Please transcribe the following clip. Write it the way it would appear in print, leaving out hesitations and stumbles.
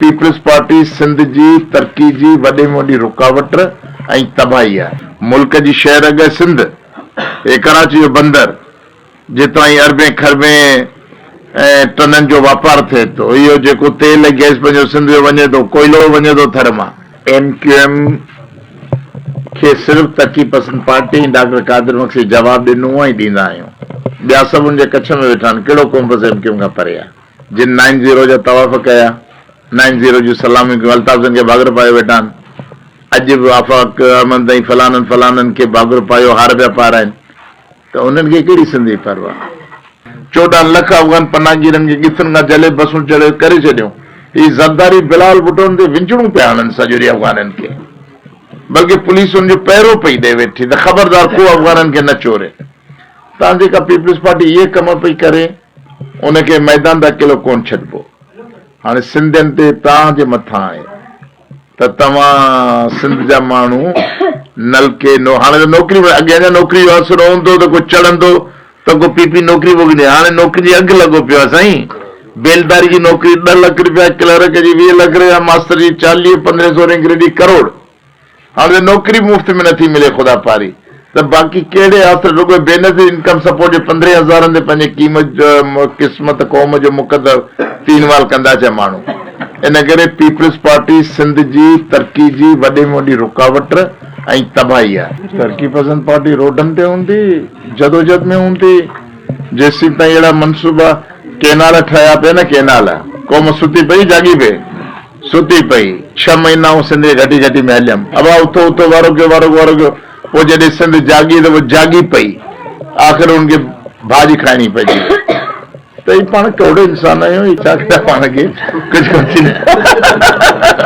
Peoples party Sindh जी तरक्की जी वॾे में वॾी रुकावट ऐं तबाही आहे। मुल्क जी शहर अॻे सिंध, हे कराची जो बंदर, जितां ई अरबे खरबे टननि जो वापार थिए थो। इहो जेको तेल गैस पंहिंजो सिंध जो वञे थो, कोयलो वञे थो थर मां। MQM खे सिर्फ़ तरक्की पसंद पार्टी डॉक्टर कादिर मक्सी जवाब ॾिनो ऐं ॾींदा आहियूं। ॿिया सभु उनजे कच्छ में वेठा आहिनि। कहिड़ो क़ौम बस MQM खां परे आहे? जिन 90 जा तवाफ़ कया, 90 जी सलामी अल्ताफ़नि खे भागर पाए वेठा आहिनि। अॼु बि आफ़ाक अहमद ऐं फलाननि खे भागर पायो, हार पिया पाराइनि, त उन्हनि खे कहिड़ी सिंधी परवाह? 14 लख अफ़गान पनाहगीरनि खे गिथनि खां जले बसूं चढ़े करे छॾियूं। ही ज़रदारी बिलाल भुटोनि ते विंचणूं पिया हणनि सॼो ॾींहुं अफ़गाननि खे, बल्कि पुलिस उनजो पहिरो पई ॾे वेठी त ख़बरदार को अफ़गाननि खे न चोरे। तव्हां जेका पीपल्स पार्टी इहे कम पई करे, उनखे मैदान ते अकेलो कोन छॾिबो। हाणे सिंधियुनि ते तव्हांजे मथां आहे त तव्हां सिंध जा माण्हू नलके हाणे त नौकिरी, अॻे अञा नौकिरी जो असरु हूंदो त को चढ़ंदो त को पीपी नौकिरी मोकिले। हाणे नौकिरी अघु लॻो पियो आहे साईं। बेलदारी जी नौकिरी 10 लख रुपया, क्लर्क जी 20 लख रुपया, मास्टर जी 40, 15 16 ग्रेडी करोड़। हाणे नौकिरी मुफ़्त में नथी मिले ख़ुदा पारी, त बाक़ी कहिड़े आसरे रुॻो बेनज़ीर इनकम सपोर्ट जे 15,000 ते पंहिंजे क़िस्मत क़ौम जो मुक़दर तीनवाल कंदा छा माण्हू? इन करे पीपल्स पार्टी सिंध जी तरक्की जी वॾे में वॾी रुकावट ऐं तबाही आहे। तरक्की पसंद पार्टी रोडनि ते हूंदी, जदोजहद में हूंदी, जेसीं ताईं अहिड़ा मनसूबा केनाल ठाहिया पिया न, केनाल क़ौम सुती पई, जागी पई, सुती पई। 6 महीना सिंध घटी घटी में हलियमि, अबा उथो उथो वारो कयो। पोइ जॾहिं सिंध जागी त उहो जागी पई, आख़िर उनखे भाॼी खाइणी पइजी। त ही पाण कहिड़ो इंसान आहियूं, ही छा कया पाण खे कुझु कोन थींदो।